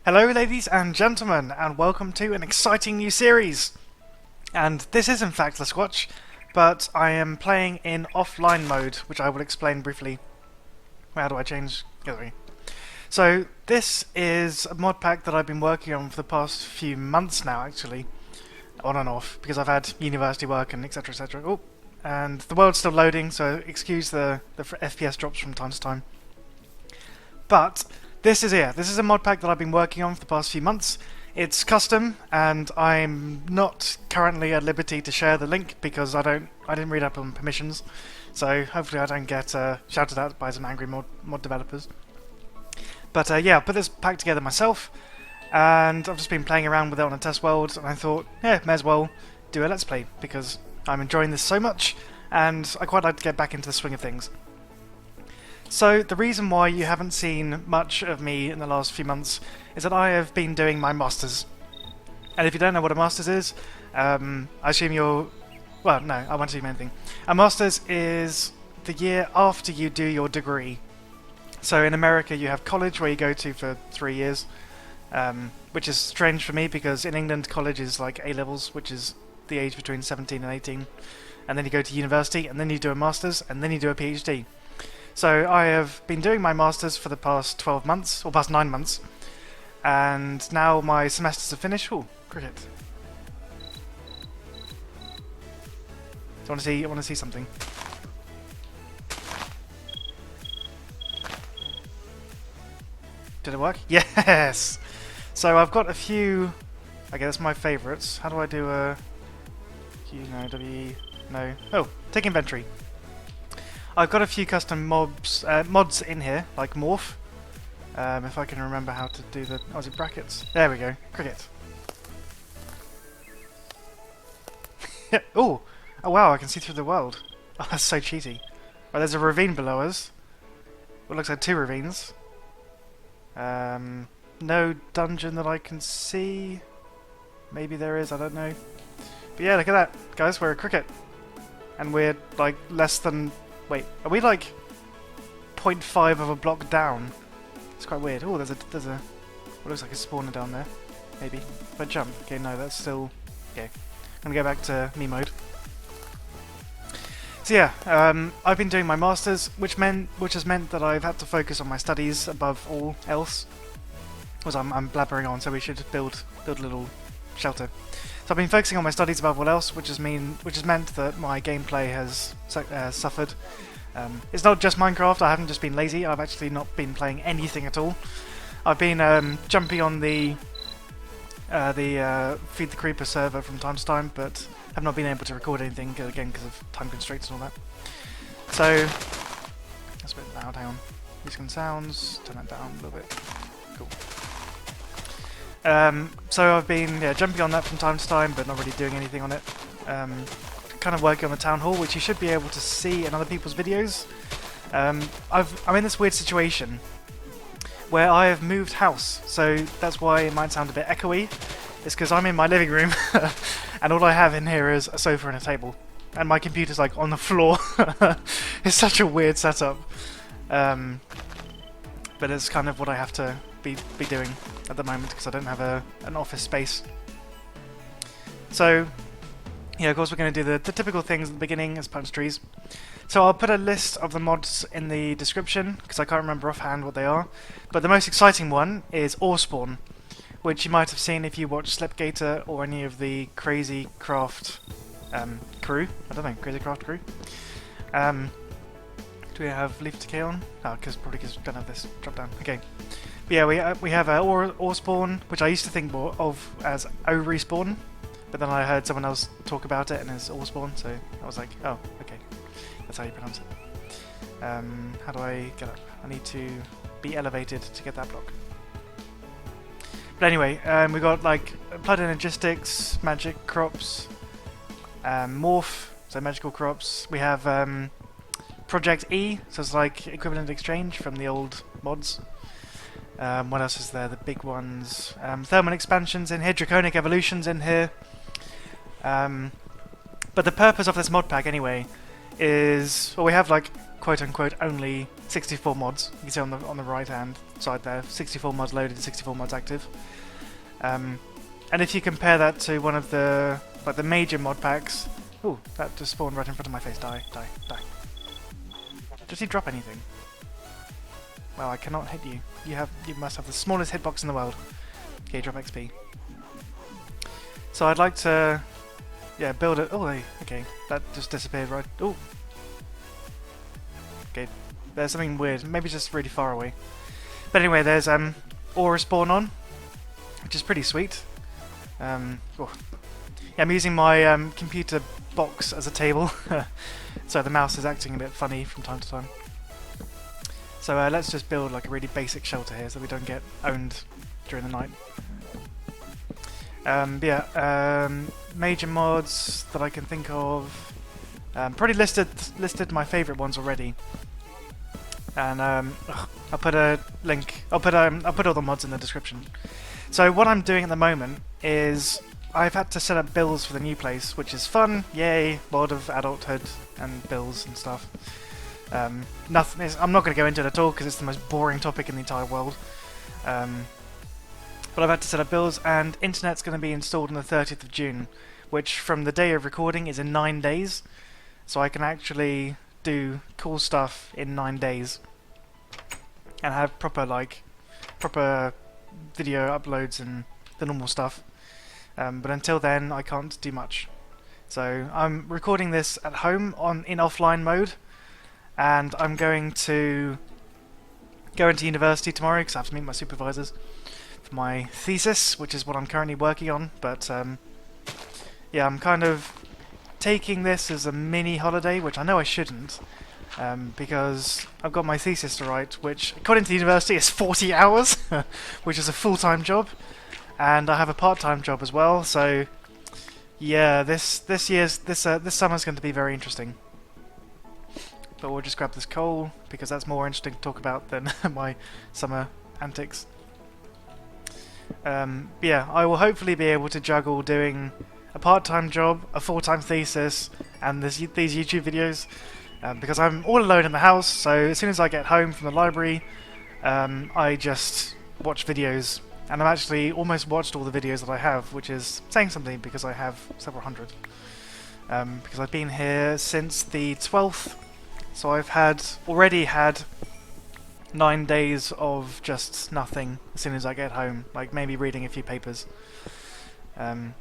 Hello ladies and gentlemen, and welcome to an exciting new series. And this is in fact LeSquatch, but I am playing in offline mode, which I will explain briefly. How do I change? Gallery. So this is a mod pack that I've been working on for the past few months now, actually. On and off, because I've had university work and etc etc. Oh, and the world's still loading, so excuse the FPS drops from time to time. But this is a mod pack that I've been working on for the past few months. It's custom, and I'm not currently at liberty to share the link because I didn't read up on permissions. So hopefully I don't get shouted at by some angry mod developers. But yeah, I put this pack together myself, and I've just been playing around with it on a test world, and I thought, yeah, may as well do a let's play because I'm enjoying this so much, and I quite like to get back into the swing of things. So the reason why you haven't seen much of me in the last few months is that I have been doing my masters. And if you don't know what a masters is, I assume you're... Well, no, I won't tell you anything. A masters is the year after you do your degree. So in America you have college where you go to for 3 years, which is strange for me because in England college is like A-levels, which is the age between 17 and 18. And then you go to university, and then you do a masters, and then you do a PhD. So I have been doing my masters for the past 12 months, or past 9 months, and now my semesters are finished. Ooh, cricket. I want to see something. Did it work? Yes. So I've got a few. Okay, that's my favourites. How do I do a Q? No, W. No. Oh, take inventory. I've got a few custom mods in here, like morph. If I can remember how to do the... Oh, is it brackets? There we go. Cricket. Oh! Oh wow, I can see through the world. Oh, that's so cheaty. Right, there's a ravine below us. It looks like 2 ravines. No dungeon that I can see. Maybe there is, I don't know. But yeah, look at that. Guys, we're a cricket. And we're like less than... Wait, are we like 0.5 of a block down? It's quite weird. Oh, there's a what looks like a spawner down there. Maybe. If I jump. Okay, no, that's still... Okay. I'm gonna go back to me mode. So yeah, I've been doing my masters, which has meant that I've had to focus on my studies above all else. Because I'm blabbering on, so we should build a little shelter. So I've been focusing on my studies above all else, which has meant that my gameplay has suffered. It's not just Minecraft. I haven't just been lazy. I've actually not been playing anything at all. I've been jumping on the Feed the Creeper server from time to time, but have not been able to record anything again because of time constraints and all that. So that's a bit loud. Hang on. Music kind sounds. Turn that down a little bit. Cool. So I've been jumping on that from time to time, but not really doing anything on it. Kind of working on the town hall, which you should be able to see in other people's videos. I'm in this weird situation where I have moved house, so that's why it might sound a bit echoey. It's because I'm in my living room, and all I have in here is a sofa and a table, and my computer's like on the floor. It's such a weird setup, but it's kind of what I have to be doing at the moment because I don't have an office space. So yeah, of course we're going to do the typical things at the beginning as punch trees. So I'll put a list of the mods in the description because I can't remember offhand what they are. But the most exciting one is ore spawn, which you might have seen if you watch Slipgator or any of the Crazy Craft crew. I don't know, Crazy Craft crew. Do we have Leaf Decay on? Oh, probably because we don't have this drop down. Okay. But yeah, we have ore spawn, which I used to think of as O respawn, but then I heard someone else talk about it and it's ore spawn, so I was like, oh, okay, that's how you pronounce it. How do I get up? I need to be elevated to get that block. But anyway, we got like Blood Energistics, Magic Crops, Morph, so magical crops. We have Project E, so it's like equivalent exchange from the old mods. What else is there? The big ones. Thermal expansions in here, draconic evolutions in here. But the purpose of this mod pack anyway is, well, we have like quote-unquote only 64 mods. You can see on the right-hand side there, 64 mods loaded and 64 mods active. And if you compare that to one of the major mod packs, ooh, that just spawned right in front of my face. Die, die, die. Does he drop anything? Well, I cannot hit you. You must have the smallest hitbox in the world. Okay, drop XP. So I'd like to, yeah, build it. Oh, okay, that just disappeared right. Oh, okay. There's something weird. Maybe just really far away. But anyway, there's aura spawn on, which is pretty sweet. Oh. Yeah, I'm using my computer box as a table, so the mouse is acting a bit funny from time to time. So let's just build like a really basic shelter here so we don't get owned during the night. Major mods that I can think of. Probably listed my favourite ones already. And I'll put a link. I'll put all the mods in the description. So what I'm doing at the moment is I've had to set up bills for the new place, which is fun. Yay! World of adulthood and bills and stuff. I'm not going to go into it at all because it's the most boring topic in the entire world. But I've had to set up bills, and internet's going to be installed on the 30th of June, which from the day of recording is in 9 days. So I can actually do cool stuff in 9 days and have proper video uploads and the normal stuff. But until then, I can't do much. So I'm recording this at home in offline mode, and I'm going to go into university tomorrow because I have to meet my supervisors for my thesis, which is what I'm currently working on. But yeah, I'm kind of taking this as a mini holiday, which I know I shouldn't, because I've got my thesis to write, which according to the university is 40 hours, which is a full-time job, and I have a part-time job as well. So yeah, this summer's going to be very interesting. But we'll just grab this coal because that's more interesting to talk about than my summer antics. Yeah, I will hopefully be able to juggle doing a part-time job, a full-time thesis, and these YouTube videos, because I'm all alone in the house. So as soon as I get home from the library, I just watch videos, and I've actually almost watched all the videos that I have, which is saying something because I have several hundred. Because I've been here since the 12th, so I've already had 9 days of just nothing as soon as I get home, like maybe reading a few papers.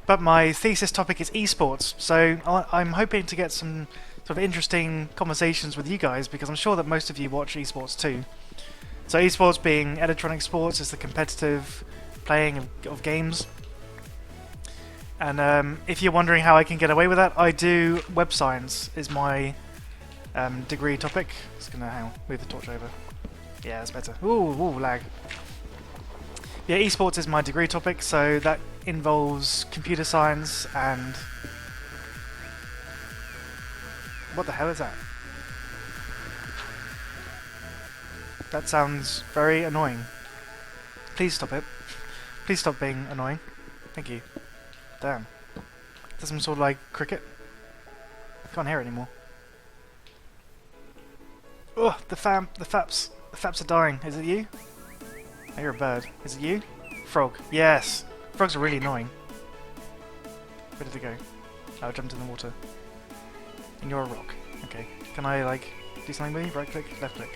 But my thesis topic is esports, so I'm hoping to get some sort of interesting conversations with you guys, because I'm sure that most of you watch esports too. So esports being electronic sports is the competitive playing of games. And if you're wondering how I can get away with that, I do web science is my degree topic. Just gonna move the torch over. Yeah, that's better. Ooh, lag. Yeah, esports is my degree topic, so that involves computer science and... What the hell is that? That sounds very annoying. Please stop it. Please stop being annoying. Thank you. Damn. Is that some sort of like cricket? Can't hear it anymore. Ugh, the faps are dying. Is it you? Oh, you're a bird. Is it you? Frog. Yes! Frogs are really annoying. Where did it go? Oh, I jumped in the water. And you're a rock. Okay. Can I, like, do something with you? Right click, left click.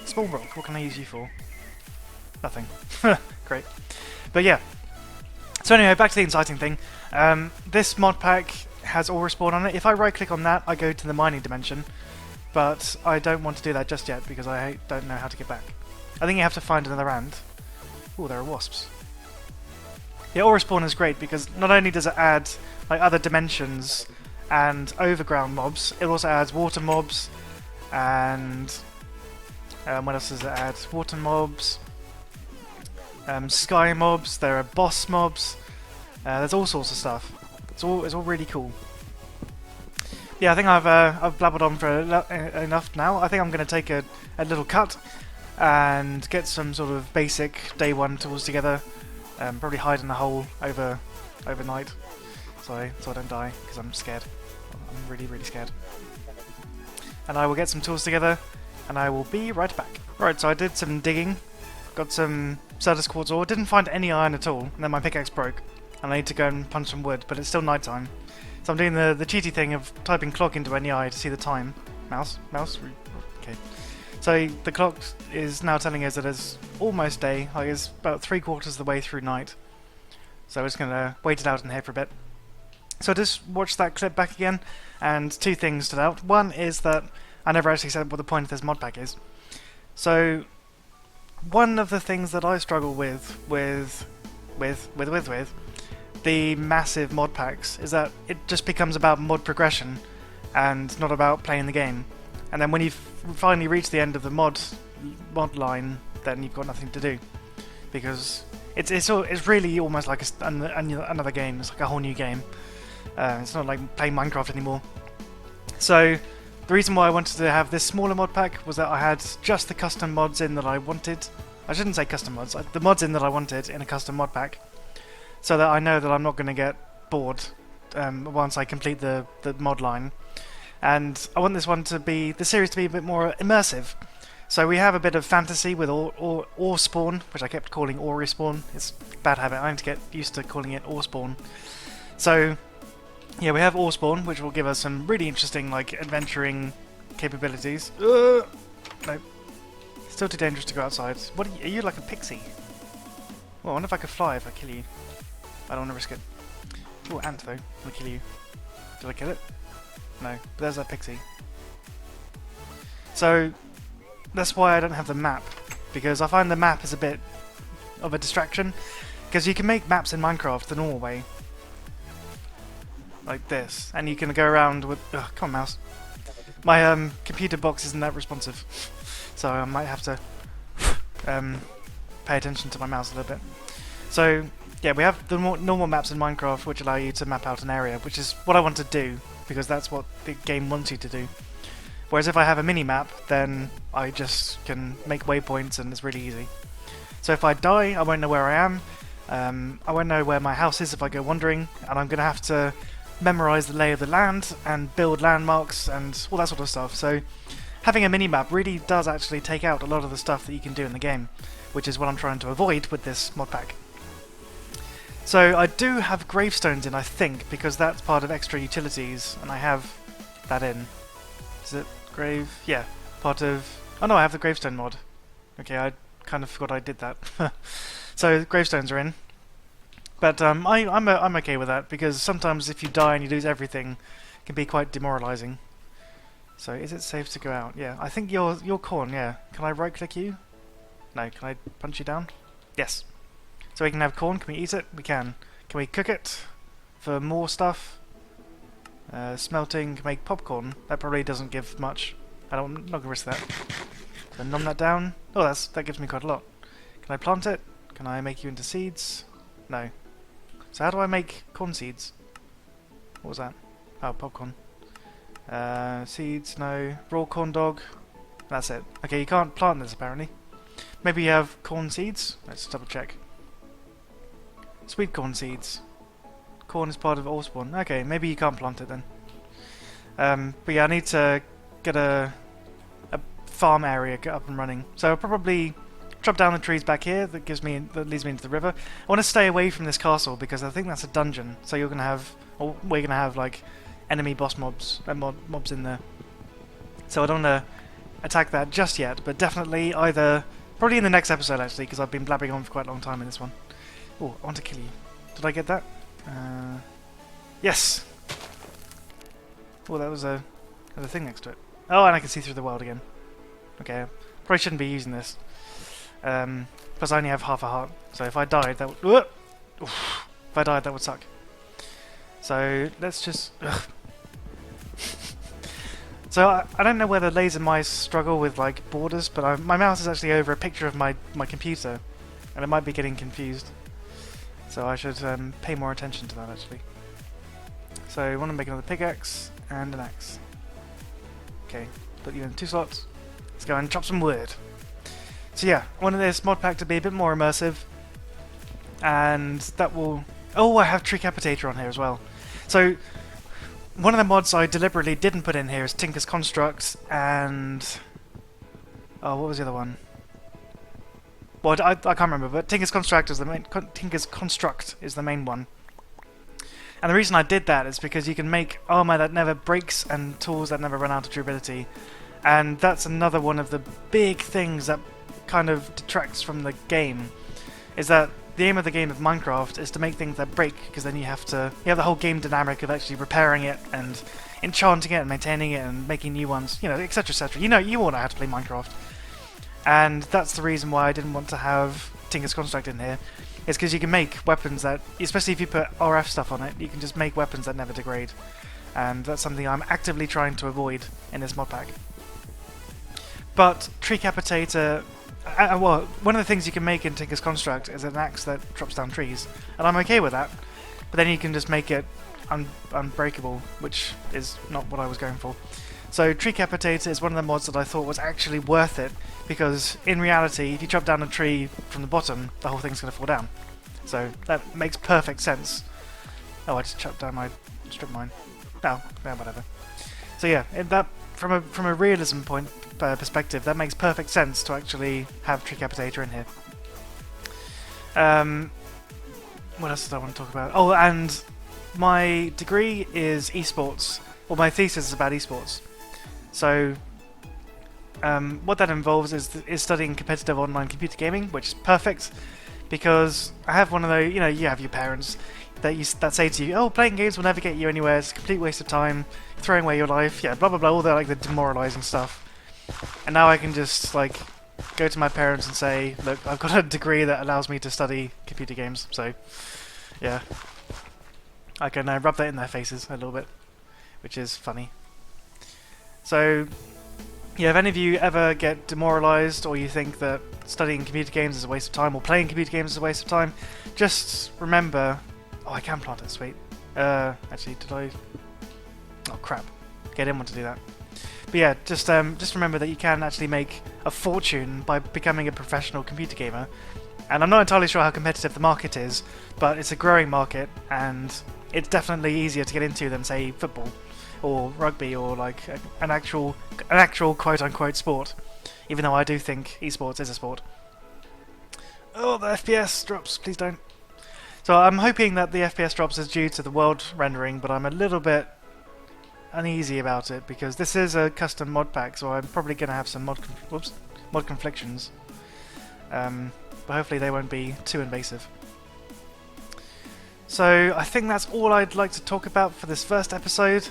Small rock. What can I use you for? Nothing. Great. But yeah. So anyway, back to the exciting thing. This mod pack has aura spawn on it. If I right click on that, I go to the mining dimension. But I don't want to do that just yet because I don't know how to get back. I think you have to find another ant. Oh, there are wasps. Yeah, aura spawn is great because not only does it add like other dimensions and overground mobs, it also adds water mobs and what else does it add? Water mobs, sky mobs. There are boss mobs. There's all sorts of stuff. It's all really cool. Yeah, I think I've blabbered on for enough now. I think I'm going to take a little cut and get some sort of basic day one tools together. Probably hide in a hole overnight, so I don't die because I'm scared. I'm really scared. and I will get some tools together, and I will be right back. Right, so I did some digging, got some Certus quartz ore, didn't find any iron at all, and then my pickaxe broke, and I need to go and punch some wood, but it's still night time. So I'm doing the cheaty thing of typing clock into NEI to see the time. Mouse? Okay. So the clock is now telling us that it's almost day, like it's about 3/4 of the way through night. So we're just going to wait it out in here for a bit. So I just watched that clip back again, and two things stood out. One is that I never actually said what the point of this mod pack is. So one of the things that I struggle with the massive mod packs is that it just becomes about mod progression and not about playing the game. And then when you've finally reached the end of the mod line, then you've got nothing to do, because it's really almost like another game. It's like a whole new game. It's not like playing Minecraft anymore. So the reason why I wanted to have this smaller mod pack was that I had just the custom mods in that I wanted. I shouldn't say custom mods, the mods in that I wanted in a custom mod pack, so that I know that I'm not going to get bored once I complete the mod line. And I want the series to be a bit more immersive. So we have a bit of fantasy with ore spawn, which I kept calling ore respawn. It's a bad habit. I need to get used to calling it ore spawn. So yeah, we have ore spawn, which will give us some really interesting like adventuring capabilities. No, still too dangerous to go outside. What are you like a pixie? Well, I wonder if I could fly if I kill you. I don't want to risk it. Oh, ant though. I'm gonna kill you. Did I kill it? No, but there's that pixie. So that's why I don't have the map, because I find the map is a bit of a distraction, because you can make maps in Minecraft the normal way, like this, and you can go around with... Ugh, come on, mouse. My computer box isn't that responsive, so I might have to pay attention to my mouse a little bit. So yeah, we have the normal maps in Minecraft which allow you to map out an area, which is what I want to do, because that's what the game wants you to do. Whereas if I have a mini-map, then I just can make waypoints and it's really easy. So if I die, I won't know where I am, I won't know where my house is if I go wandering, and I'm going to have to memorise the lay of the land and build landmarks and all that sort of stuff. So having a mini-map really does actually take out a lot of the stuff that you can do in the game, which is what I'm trying to avoid with this mod pack. So I do have gravestones in, I think, because that's part of extra utilities, and I have that in. Is it grave? Yeah, part of... Oh no, I have the gravestone mod. Okay, I kind of forgot I did that. So gravestones are in. But I'm okay with that, because sometimes if you die and you lose everything, it can be quite demoralising. So is it safe to go out? Yeah, I think you're corn, yeah. Can I right-click you? No, can I punch you down? Yes. So we can have corn. Can we eat it? We can. Can we cook it for more stuff? Smelting can make popcorn. That probably doesn't give much. I'm not going to risk that. So numb that down. Oh, that gives me quite a lot. Can I plant it? Can I make you into seeds? No. So how do I make corn seeds? What was that? Oh, popcorn. Seeds, no. Raw corn dog. That's it. Okay, you can't plant this apparently. Maybe you have corn seeds? Let's double check. Sweet corn seeds. Corn is part of ore spawn. Okay, maybe you can't plant it then. But yeah, I need to get a farm area up and running. So I'll probably chop down the trees back here that leads me into the river. I want to stay away from this castle because I think that's a dungeon. So we're gonna have like enemy boss mobs mobs in there. So I don't want to attack that just yet, but definitely probably in the next episode actually, because I've been blabbing on for quite a long time in this one. Oh, I want to kill you. Did I get that? Yes! Oh, that was a thing next to it. Oh, and I can see through the world again. Okay, probably shouldn't be using this. Plus I only have half a heart, so if I died, that would... If I died, that would suck. So, let's just... So, I don't know whether laser mice struggle with, like, borders, but my mouse is actually over a picture of my computer, and it might be getting confused. So I should pay more attention to that, actually. So I want to make another pickaxe and an axe. Okay, put you in 2 slots. Let's go and chop some wood. So yeah, I wanted this mod pack to be a bit more immersive, and that will... Oh, I have Tree Capitator on here as well. So one of the mods I deliberately didn't put in here is Tinker's Construct and... oh, what was the other one? Well, I can't remember, but Tinker's Construct is the main. Tinker's Construct is the main one. And the reason I did that is because you can make armor that never breaks and tools that never run out of durability. And that's another one of the big things that kind of detracts from the game. Is that the aim of the game of Minecraft is to make things that break, because then you have the whole game dynamic of actually repairing it and enchanting it and maintaining it and making new ones, etc, etc. You all know how to play Minecraft. And that's the reason why I didn't want to have Tinker's Construct in here. It's because you can make weapons that, especially if you put RF stuff on it, you can just make weapons that never degrade. And that's something I'm actively trying to avoid in this mod pack. But Tree Capitator... well, one of the things you can make in Tinker's Construct is an axe that drops down trees. And I'm okay with that. But then you can just make it unbreakable, which is not what I was going for. So Tree Capitator is one of the mods that I thought was actually worth it, because in reality, if you chop down a tree from the bottom, the whole thing's going to fall down. So that makes perfect sense. Oh, I just chopped down my strip mine. Oh, yeah, whatever. So yeah, from a realism perspective, that makes perfect sense to actually have Tree Capitator in here. What else did I want to talk about? Oh, and my degree is esports. Well, my thesis is about esports. So, what that involves is studying competitive online computer gaming, which is perfect, because I have one of those, you have your parents that say to you, oh, playing games will never get you anywhere, it's a complete waste of time, throwing away your life, yeah, blah blah blah, all the demoralizing stuff. And now I can just, go to my parents and say, look, I've got a degree that allows me to study computer games, so, yeah. I can rub that in their faces a little bit, which is funny. So, yeah, if any of you ever get demoralized, or you think that studying computer games is a waste of time, or playing computer games is a waste of time, just remember... oh, I can plant it, sweet. Actually, did I... oh, crap. Okay, I didn't want to do that. But yeah, just remember that you can actually make a fortune by becoming a professional computer gamer. And I'm not entirely sure how competitive the market is, but it's a growing market, and it's definitely easier to get into than, say, football. Or rugby, or an actual quote-unquote sport, even though I do think esports is a sport. Oh, the FPS drops, please don't. So I'm hoping that the FPS drops is due to the world rendering, but I'm a little bit uneasy about it, because this is a custom mod pack, so I'm probably going to have some mod conflictions. But hopefully they won't be too invasive. So I think that's all I'd like to talk about for this first episode.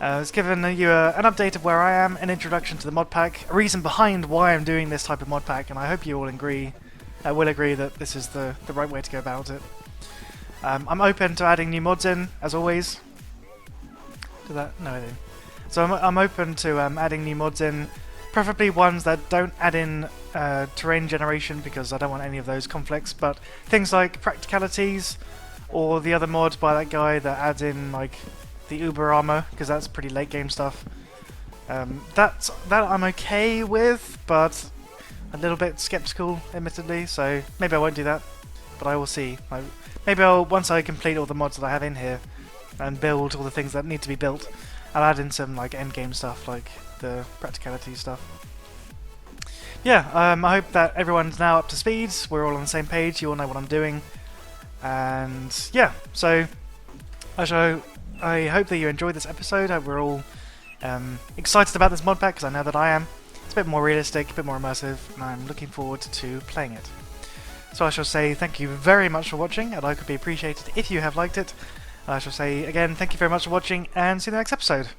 It's given you an update of where I am, an introduction to the mod pack, a reason behind why I'm doing this type of mod pack, and I hope you all will agree that this is the right way to go about it. I'm open to adding new mods in, as always. Do that? No, I didn't. So I'm open to adding new mods in, preferably ones that don't add in terrain generation, because I don't want any of those conflicts, but things like practicalities, or the other mod by that guy that adds in, the Uber armor, because that's pretty late game stuff. That I'm okay with, but a little bit skeptical, admittedly, so maybe I won't do that, but I will see. Maybe once I complete all the mods that I have in here, and build all the things that need to be built, I'll add in some end game stuff, like the practicality stuff. Yeah, I hope that everyone's now up to speed, we're all on the same page, you all know what I'm doing, and yeah, so I hope that you enjoyed this episode. We're all excited about this mod pack, because I know that I am. It's a bit more realistic, a bit more immersive, and I'm looking forward to playing it. So I shall say thank you very much for watching, and I could be appreciated if you have liked it. And I shall say again, thank you very much for watching, and see you in the next episode.